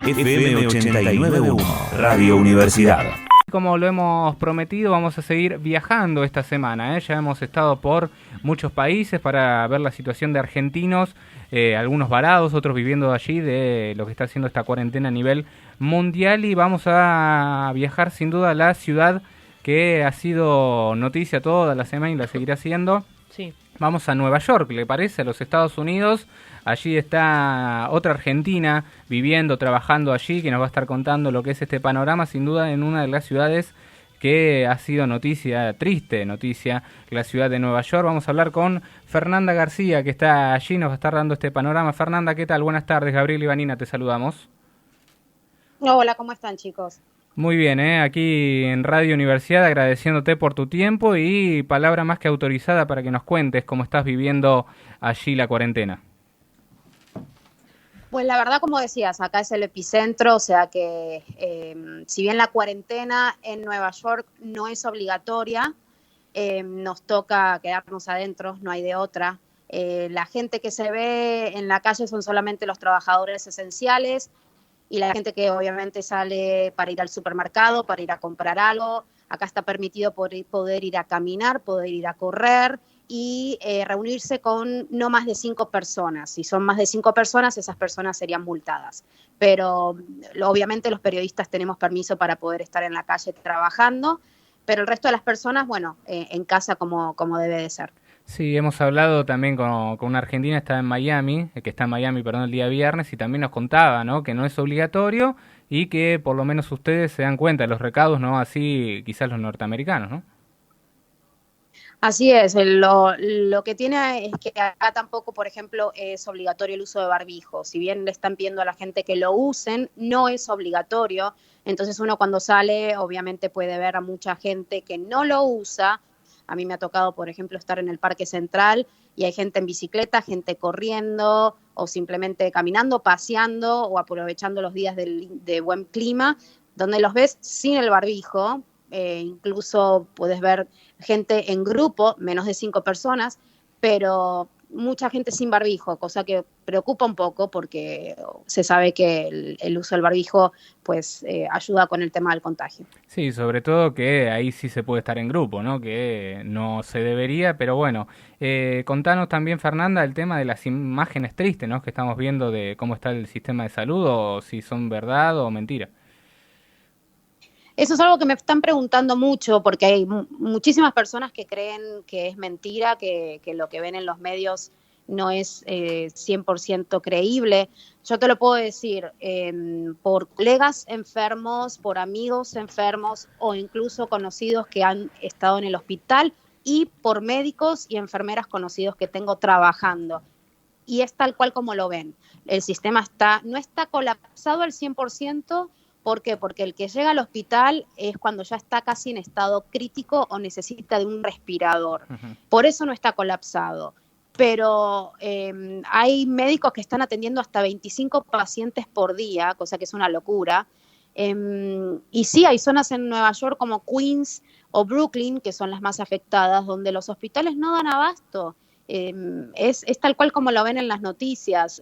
FM 89.1, Radio Universidad. Como lo hemos prometido, vamos a seguir viajando esta semana. Ya hemos estado por muchos países para ver la situación de argentinos, algunos varados, otros viviendo allí, de lo que está haciendo esta cuarentena a nivel mundial. Y vamos a viajar sin duda a la ciudad que ha sido noticia toda la semana y la seguirá siendo. Sí. Vamos a Nueva York, ¿le parece? A los Estados Unidos. Allí está otra argentina viviendo, trabajando allí, que nos va a estar contando lo que es este panorama, sin duda en una de las ciudades que ha sido noticia, triste noticia, la ciudad de Nueva York. Vamos a hablar con Fernanda García, que está allí, nos va a estar dando este panorama. Fernanda, ¿qué tal? Buenas tardes, Gabriel y Vanina, te saludamos. Hola, ¿cómo están, chicos? Muy bien, aquí en Radio Universidad, agradeciéndote por tu tiempo y palabra más que autorizada para que nos cuentes cómo estás viviendo allí la cuarentena. Pues la verdad, como decías, acá es el epicentro, o sea que si bien la cuarentena en Nueva York no es obligatoria, nos toca quedarnos adentro, no hay de otra. La gente que se ve en la calle son solamente los trabajadores esenciales y la gente que obviamente sale para ir al supermercado, para ir a comprar algo. Acá está permitido poder ir a caminar, poder ir a correr y reunirse con no más de 5 personas. Si son más de 5 personas, esas personas serían multadas. Pero obviamente los periodistas tenemos permiso para poder estar en la calle trabajando, pero el resto de las personas, bueno, en casa como debe de ser. Sí, hemos hablado también con una argentina, está en Miami, que está en Miami, perdón, el día viernes, y también nos contaba, ¿no?, que no es obligatorio y que por lo menos ustedes se dan cuenta de los recados, ¿no?, así quizás los norteamericanos, ¿no? Así es, lo que tiene es que acá tampoco, por ejemplo, es obligatorio el uso de barbijo. Si bien le están pidiendo a la gente que lo usen, no es obligatorio. Entonces uno cuando sale, obviamente puede ver a mucha gente que no lo usa. A mí me ha tocado, por ejemplo, estar en el Parque Central y hay gente en bicicleta, gente corriendo o simplemente caminando, paseando o aprovechando los días de buen clima, donde los ves sin el barbijo. Incluso puedes ver gente en grupo, menos de 5 personas, pero mucha gente sin barbijo, cosa que preocupa un poco porque se sabe que el uso del barbijo pues ayuda con el tema del contagio. Sí, sobre todo que ahí sí se puede estar en grupo, ¿no?, que no se debería, pero bueno, contanos también, Fernanda, el tema de las imágenes tristes, ¿no?, que estamos viendo de cómo está el sistema de salud, o si son verdad o mentira. Eso es algo que me están preguntando mucho porque hay muchísimas personas que creen que es mentira, que lo que ven en los medios no es 100% creíble. Yo te lo puedo decir por colegas enfermos, por amigos enfermos o incluso conocidos que han estado en el hospital y por médicos y enfermeras conocidos que tengo trabajando. Y es tal cual como lo ven. El sistema no está colapsado al 100%. ¿Por qué? Porque el que llega al hospital es cuando ya está casi en estado crítico o necesita de un respirador. Uh-huh. Por eso no está colapsado. Pero hay médicos que están atendiendo hasta 25 pacientes por día, cosa que es una locura. Y sí, hay zonas en Nueva York como Queens o Brooklyn, que son las más afectadas, donde los hospitales no dan abasto. Es tal cual como lo ven en las noticias.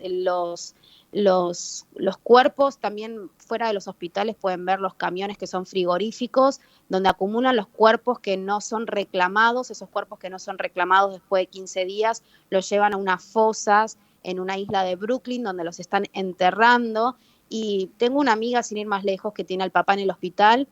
Los cuerpos también fuera de los hospitales pueden ver los camiones que son frigoríficos, donde acumulan los cuerpos que no son reclamados. Esos cuerpos que no son reclamados después de 15 días los llevan a unas fosas en una isla de Brooklyn donde los están enterrando. Y tengo una amiga, sin ir más lejos, que tiene al papá en el hospital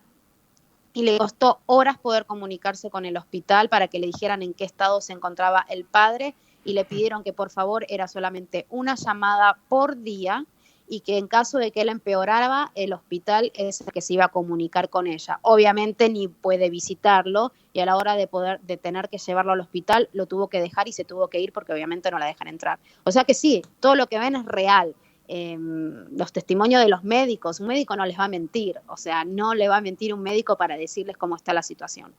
y le costó horas poder comunicarse con el hospital para que le dijeran en qué estado se encontraba el padre, y le pidieron que por favor era solamente una llamada por día y que en caso de que él empeorara, el hospital es el que se iba a comunicar con ella. Obviamente ni puede visitarlo y a la hora de tener que llevarlo al hospital lo tuvo que dejar y se tuvo que ir porque obviamente no la dejan entrar. O sea que sí, todo lo que ven es real. Los testimonios de los médicos, un médico no les va a mentir, o sea, no le va a mentir un médico para decirles cómo está la situación.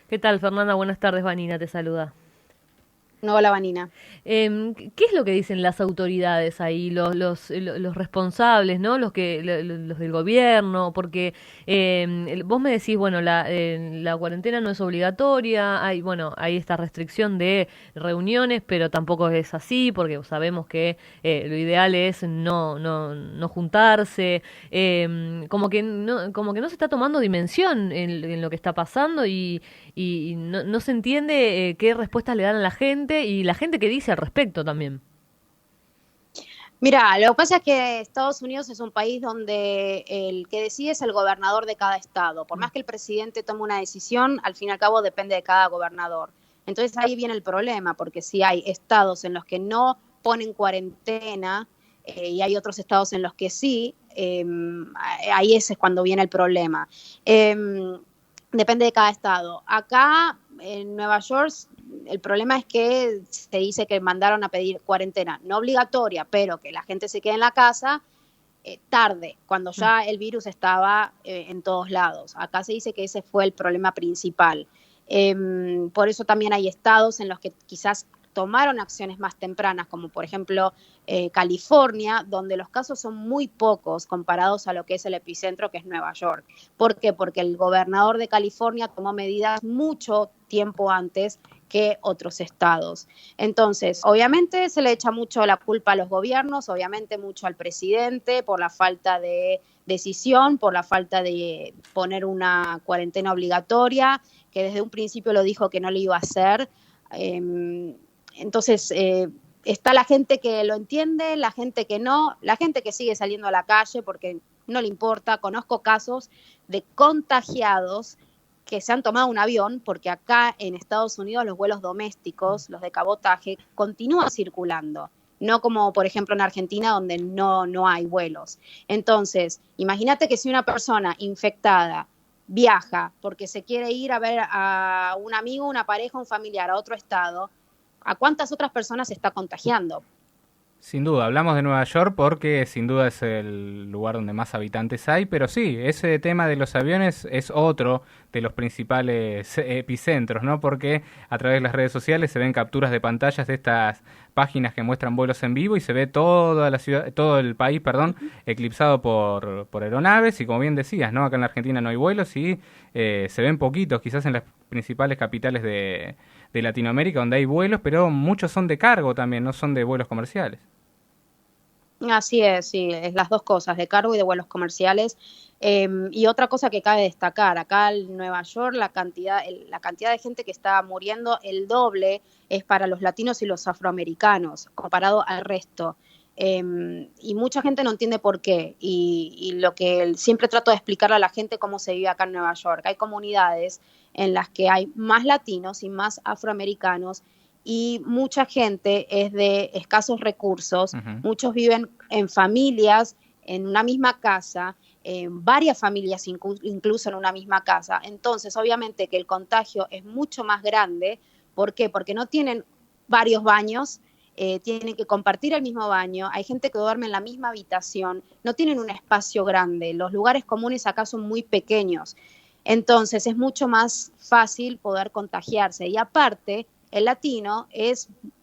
¿Qué tal, Fernanda? Buenas tardes, Vanina te saluda. Hola, Vanina. ¿Qué es lo que dicen las autoridades ahí, los responsables, ¿no? Los del gobierno, porque vos me decís, bueno, la cuarentena no es obligatoria, hay esta restricción de reuniones, pero tampoco es así, porque sabemos que lo ideal es no juntarse, como que no se está tomando dimensión en lo que está pasando y no se entiende qué respuestas le dan a la gente y la gente que dice al respecto también. Mira, lo que pasa es que Estados Unidos es un país donde el que decide es el gobernador de cada estado. Por más que el presidente tome una decisión, al fin y al cabo depende de cada gobernador. Entonces ahí viene el problema, porque si hay estados en los que no ponen cuarentena y hay otros estados en los que sí, ahí ese es cuando viene el problema. Depende de cada estado. Acá en Nueva York el problema es que se dice que mandaron a pedir cuarentena, no obligatoria, pero que la gente se quede en la casa tarde, cuando ya el virus estaba en todos lados. Acá se dice que ese fue el problema principal. Por eso también hay estados en los que quizás tomaron acciones más tempranas, como por ejemplo California, donde los casos son muy pocos comparados a lo que es el epicentro, que es Nueva York. ¿Por qué? Porque el gobernador de California tomó medidas mucho tiempo antes que otros estados. Entonces, obviamente se le echa mucho la culpa a los gobiernos, obviamente mucho al presidente por la falta de decisión, por la falta de poner una cuarentena obligatoria, que desde un principio lo dijo que no lo iba a hacer. Entonces, está la gente que lo entiende, la gente que no, la gente que sigue saliendo a la calle porque no le importa. Conozco casos de contagiados que se han tomado un avión, porque acá en Estados Unidos los vuelos domésticos, los de cabotaje, continúan circulando. No como, por ejemplo, en Argentina, donde no hay vuelos. Entonces, imagínate que si una persona infectada viaja porque se quiere ir a ver a un amigo, una pareja, un familiar a otro estado, ¿a cuántas otras personas se está contagiando? Sin duda, hablamos de Nueva York porque sin duda es el lugar donde más habitantes hay, pero sí, ese tema de los aviones es otro de los principales epicentros, ¿no? Porque a través de las redes sociales se ven capturas de pantallas de estas páginas que muestran vuelos en vivo y se ve toda la ciudad, todo el país, eclipsado por aeronaves y como bien decías, ¿no? Acá en la Argentina no hay vuelos y se ven poquitos, quizás en las principales capitales de Latinoamérica donde hay vuelos, pero muchos son de cargo también, no son de vuelos comerciales. Así es, sí, es las dos cosas, de cargo y de vuelos comerciales. Y otra cosa que cabe destacar, acá en Nueva York la cantidad de gente que está muriendo, el doble es para los latinos y los afroamericanos, comparado al resto. Y mucha gente no entiende por qué. Y lo que siempre trato de explicarle a la gente cómo se vive acá en Nueva York. Hay comunidades en las que hay más latinos y más afroamericanos y mucha gente es de escasos recursos. Muchos viven en familias, en una misma casa, en varias familias incluso en una misma casa. Entonces, obviamente que el contagio es mucho más grande. ¿Por qué? Porque no tienen varios baños, tienen que compartir el mismo baño, hay gente que duerme en la misma habitación, no tienen un espacio grande, los lugares comunes acá son muy pequeños. Entonces, es mucho más fácil poder contagiarse. Y aparte, el latino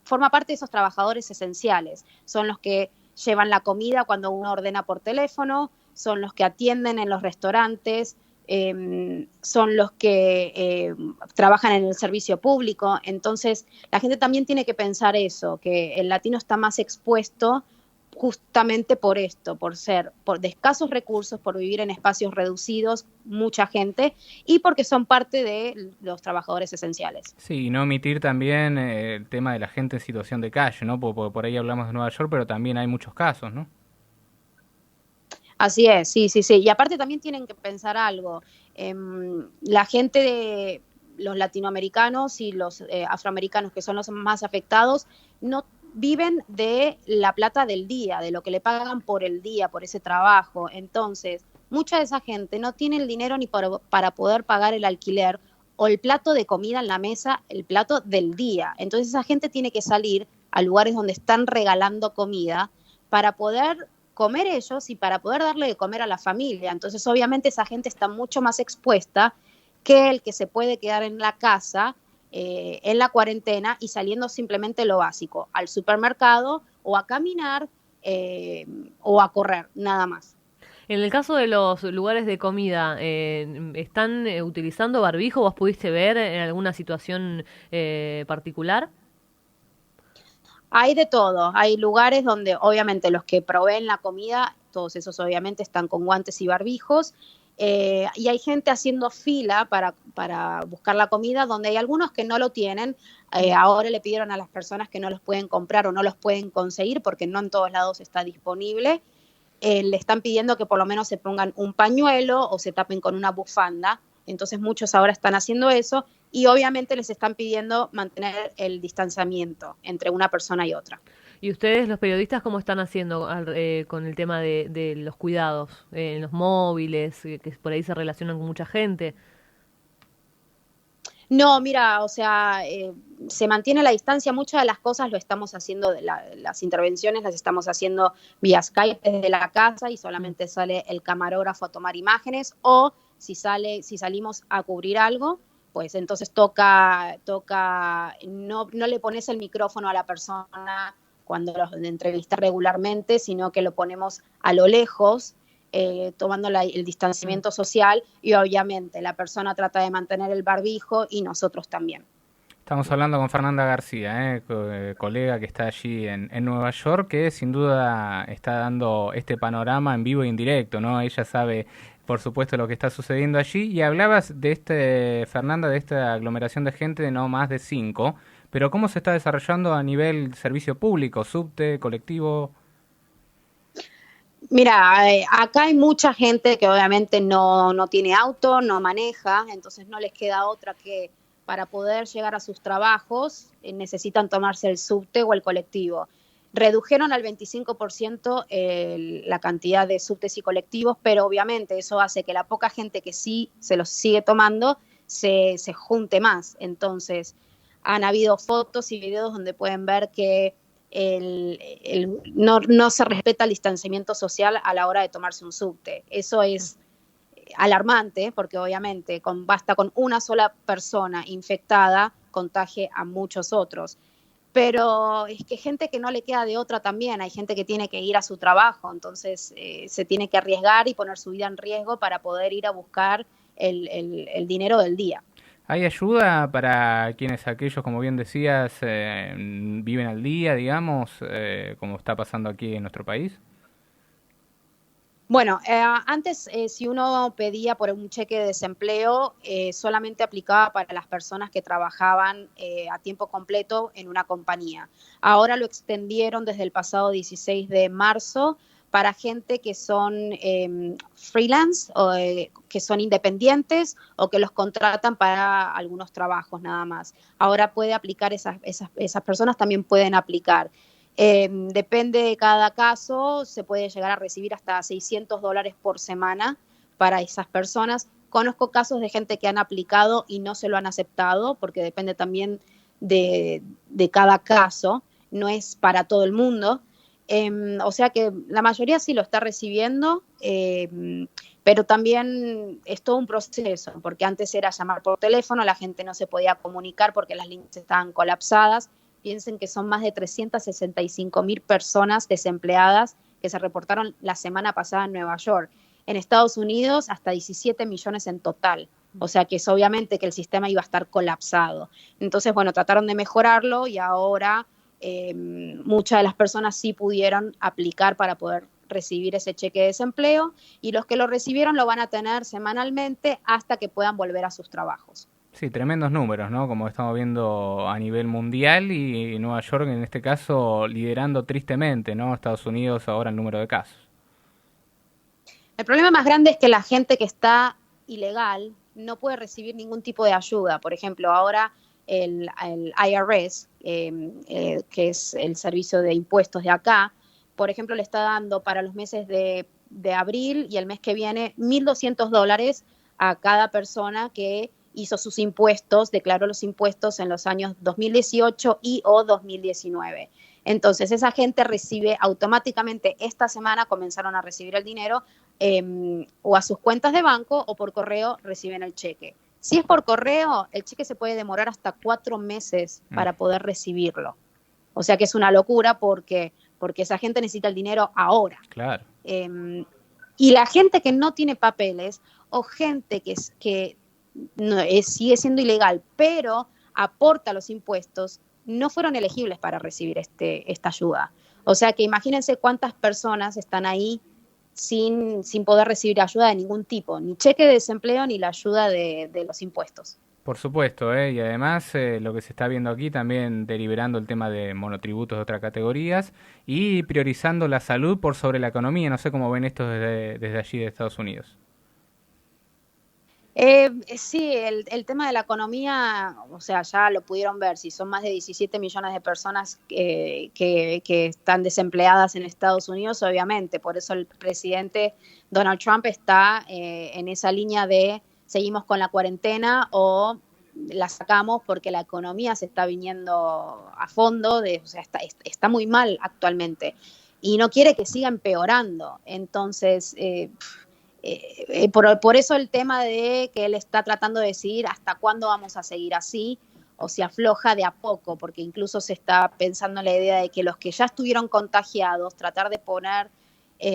forma parte de esos trabajadores esenciales. Son los que llevan la comida cuando uno ordena por teléfono, son los que atienden en los restaurantes, son los que trabajan en el servicio público. Entonces, la gente también tiene que pensar eso, que el latino está más expuesto justamente por esto, por de escasos recursos, por vivir en espacios reducidos, mucha gente, y porque son parte de los trabajadores esenciales. Sí, y no omitir también el tema de la gente en situación de calle, ¿no? Porque por ahí hablamos de Nueva York, pero también hay muchos casos, ¿no? Así es, sí. Y aparte también tienen que pensar algo. La gente de los latinoamericanos y los afroamericanos, que son los más afectados, no viven de la plata del día, de lo que le pagan por el día, por ese trabajo. Entonces, mucha de esa gente no tiene el dinero ni para poder pagar el alquiler o el plato de comida en la mesa, el plato del día. Entonces, esa gente tiene que salir a lugares donde están regalando comida para poder comer ellos y para poder darle de comer a la familia. Entonces, obviamente, esa gente está mucho más expuesta que el que se puede quedar en la casa en la cuarentena y saliendo simplemente lo básico, al supermercado o a caminar o a correr, nada más. En el caso de los lugares de comida, ¿están utilizando barbijo? ¿Vos pudiste ver en alguna situación particular? Hay de todo, hay lugares donde obviamente los que proveen la comida, todos esos obviamente están con guantes y barbijos, y hay gente haciendo fila para buscar la comida, donde hay algunos que no lo tienen. Ahora le pidieron a las personas que no los pueden comprar o no los pueden conseguir porque no en todos lados está disponible. Le están pidiendo que por lo menos se pongan un pañuelo o se tapen con una bufanda. Entonces muchos ahora están haciendo eso y obviamente les están pidiendo mantener el distanciamiento entre una persona y otra. ¿Y ustedes, los periodistas, cómo están haciendo con el tema de los cuidados en los móviles, que por ahí se relacionan con mucha gente? No, mira, o sea, se mantiene la distancia. Muchas de las cosas lo estamos haciendo, las intervenciones las estamos haciendo vía Skype desde la casa y solamente sale el camarógrafo a tomar imágenes, o si salimos a cubrir algo, pues entonces toca no le pones el micrófono a la persona cuando los entrevistas regularmente, sino que lo ponemos a lo lejos, tomando el distanciamiento social, y obviamente la persona trata de mantener el barbijo y nosotros también. Estamos hablando con Fernanda García, colega que está allí en Nueva York, que sin duda está dando este panorama en vivo y en directo, ¿no? Ella sabe, por supuesto, lo que está sucediendo allí. Y hablabas de Fernanda, de esta aglomeración de gente de no más de 5, pero ¿cómo se está desarrollando a nivel servicio público, subte, colectivo? Mira, acá hay mucha gente que obviamente no tiene auto, no maneja, entonces no les queda otra que para poder llegar a sus trabajos necesitan tomarse el subte o el colectivo. Redujeron al 25% la cantidad de subtes y colectivos, pero obviamente eso hace que la poca gente que sí se los sigue tomando se junte más. Entonces, han habido fotos y videos donde pueden ver que no se respeta el distanciamiento social a la hora de tomarse un subte. Eso es alarmante porque obviamente basta con una sola persona infectada contagie a muchos otros. Pero es que gente que no le queda de otra también, hay gente que tiene que ir a su trabajo, entonces se tiene que arriesgar y poner su vida en riesgo para poder ir a buscar el dinero del día. ¿Hay ayuda para aquellos, como bien decías, viven al día, digamos, como está pasando aquí en nuestro país? Bueno, antes si uno pedía por un cheque de desempleo, solamente aplicaba para las personas que trabajaban a tiempo completo en una compañía. Ahora lo extendieron desde el pasado 16 de marzo para gente que son freelance o que son independientes o que los contratan para algunos trabajos nada más. Ahora puede aplicar, esas personas también pueden aplicar. Depende de cada caso, se puede llegar a recibir hasta $600 por semana para esas personas. Conozco casos de gente que han aplicado y no se lo han aceptado, porque depende también de cada caso, no es para todo el mundo. O sea que la mayoría sí lo está recibiendo, pero también es todo un proceso, porque antes era llamar por teléfono, la gente no se podía comunicar porque las líneas estaban colapsadas. Piensen que son más de 365.000 personas desempleadas que se reportaron la semana pasada en Nueva York. En Estados Unidos, hasta 17 millones en total. O sea que es obviamente que el sistema iba a estar colapsado. Entonces, bueno, trataron de mejorarlo y ahora muchas de las personas sí pudieron aplicar para poder recibir ese cheque de desempleo, y los que lo recibieron lo van a tener semanalmente hasta que puedan volver a sus trabajos. Sí, tremendos números, ¿no? Como estamos viendo a nivel mundial, y Nueva York en este caso liderando tristemente, ¿no? Estados Unidos ahora el número de casos. El problema más grande es que la gente que está ilegal no puede recibir ningún tipo de ayuda. Por ejemplo, ahora el IRS, que es el servicio de impuestos de acá, por ejemplo, le está dando para los meses de abril y el mes que viene $1,200 a cada persona que hizo sus impuestos, declaró los impuestos en los años 2018 y o 2019. Entonces, esa gente recibe automáticamente, esta semana comenzaron a recibir el dinero o a sus cuentas de banco o por correo reciben el cheque. Si es por correo, el cheque se puede demorar hasta 4 meses para poder recibirlo. O sea que es una locura porque esa gente necesita el dinero ahora. Claro. Y la gente que no tiene papeles o gente que sigue siendo ilegal, pero aporta los impuestos, no fueron elegibles para recibir esta ayuda. O sea que imagínense cuántas personas están ahí sin poder recibir ayuda de ningún tipo, ni cheque de desempleo ni la ayuda de los impuestos. Por supuesto, y además lo que se está viendo aquí también deliberando el tema de monotributos de otras categorías y priorizando la salud por sobre la economía. No sé cómo ven esto desde allí de Estados Unidos. Sí, el tema de la economía, o sea, ya lo pudieron ver, si son más de 17 millones de personas que están desempleadas en Estados Unidos, obviamente, por eso el presidente Donald Trump está en esa línea de seguimos con la cuarentena o la sacamos porque la economía se está viniendo a fondo, o sea, está muy mal actualmente y no quiere que siga empeorando, entonces... por eso el tema de que él está tratando de decidir hasta cuándo vamos a seguir así o si afloja de a poco, porque incluso se está pensando en la idea de que los que ya estuvieron contagiados, tratar de poner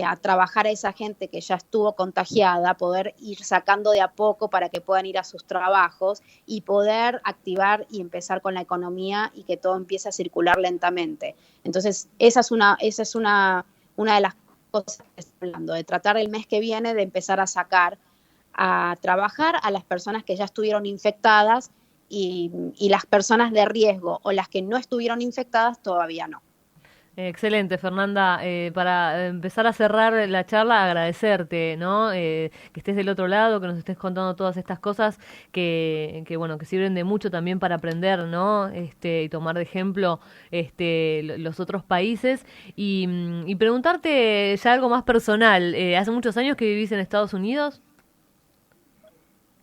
a trabajar a esa gente que ya estuvo contagiada, poder ir sacando de a poco para que puedan ir a sus trabajos y poder activar y empezar con la economía y que todo empiece a circular lentamente. Entonces, esa es una de las cosas que está hablando, de tratar el mes que viene de empezar a sacar a trabajar a las personas que ya estuvieron infectadas y las personas de riesgo o las que no estuvieron infectadas todavía no. Excelente, Fernanda. Para empezar a cerrar la charla, agradecerte, ¿no? Que estés del otro lado, que nos estés contando todas estas cosas bueno, que sirven de mucho también para aprender, ¿no? Y tomar de ejemplo los otros países y preguntarte ya algo más personal. ¿Hace muchos años que vivís en Estados Unidos?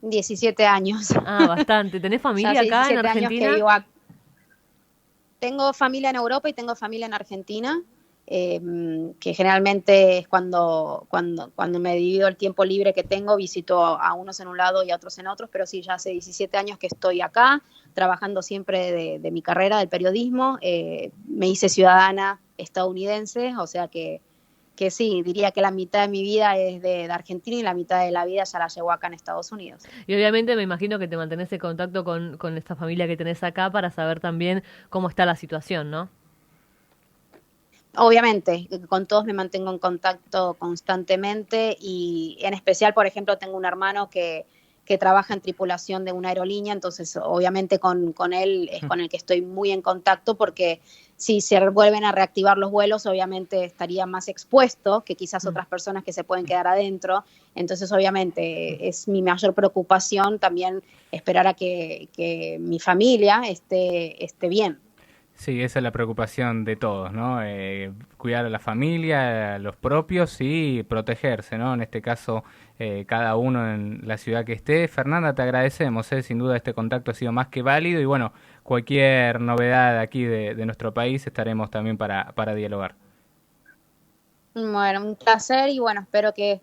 17 años. Ah, bastante. ¿Tenés familia acá en Argentina? Años que vivo acá. Tengo familia en Europa y tengo familia en Argentina, que generalmente es cuando me divido el tiempo libre que tengo, visito a unos en un lado y a otros en otros, pero sí, ya hace 17 años que estoy acá, trabajando siempre de mi carrera, del periodismo. Me hice ciudadana estadounidense, o sea que sí, diría que la mitad de mi vida es de Argentina y la mitad de la vida ya la llevo acá en Estados Unidos. Y obviamente me imagino que te mantenés en contacto con esta familia que tenés acá para saber también cómo está la situación, ¿no? Obviamente, con todos me mantengo en contacto constantemente y en especial, por ejemplo, tengo un hermano que trabaja en tripulación de una aerolínea, entonces obviamente con él es con el que estoy muy en contacto porque si se vuelven a reactivar los vuelos, obviamente estaría más expuesto que quizás otras personas que se pueden quedar adentro, entonces obviamente es mi mayor preocupación también esperar a que mi familia esté bien. Sí, esa es la preocupación de todos, ¿no? Cuidar a la familia, a los propios y protegerse, ¿no? En este caso, cada uno en la ciudad que esté. Fernanda, te agradecemos, sin duda este contacto ha sido más que válido y bueno, cualquier novedad aquí de nuestro país estaremos también para dialogar. Bueno, un placer y bueno, espero que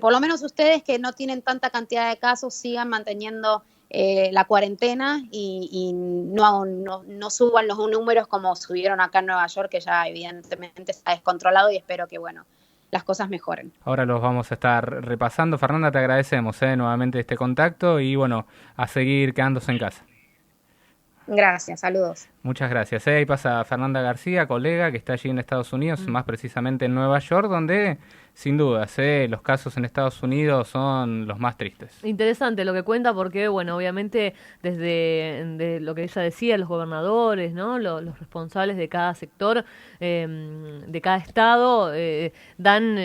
por lo menos ustedes que no tienen tanta cantidad de casos sigan manteniendo la cuarentena y no suban los números como subieron acá en Nueva York, que ya evidentemente está descontrolado y espero que, bueno, las cosas mejoren. Ahora los vamos a estar repasando. Fernanda, te agradecemos nuevamente este contacto y, bueno, a seguir quedándose en casa. Gracias, saludos. Muchas gracias. Ahí pasa Fernanda García, colega que está allí en Estados Unidos, más precisamente en Nueva York, donde sin dudas los casos en Estados Unidos son los más tristes. Interesante lo que cuenta porque, bueno, obviamente de lo que ella decía, los gobernadores, ¿no? Los responsables de cada sector, de cada estado, dan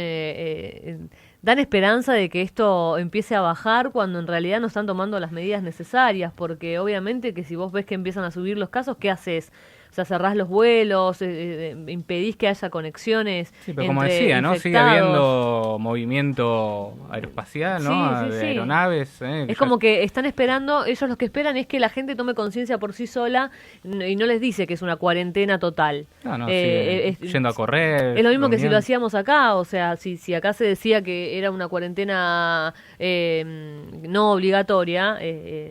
esperanza de que esto empiece a bajar cuando en realidad no están tomando las medidas necesarias, porque obviamente que si vos ves que empiezan a subir los casos, ¿qué haces? sea, cerrás los vuelos, impedís que haya conexiones. Sí, pero como decía, ¿no? Sigue habiendo movimiento aeroespacial, ¿no? De aeronaves. Es como que están esperando, ellos lo que esperan es que la gente tome conciencia por sí sola y no les dice que es una cuarentena total. No, yendo a correr. Es lo mismo que si lo hacíamos acá, o sea, si acá se decía que era una cuarentena no obligatoria,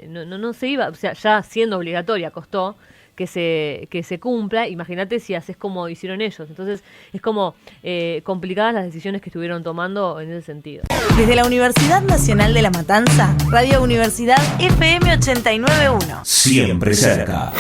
no se iba, o sea, ya siendo obligatoria costó que se cumpla. Imagínate si haces como hicieron ellos. Entonces es como complicadas las decisiones que estuvieron tomando en ese sentido. Desde la Universidad Nacional de La Matanza, Radio Universidad FM 89.1. Siempre cerca.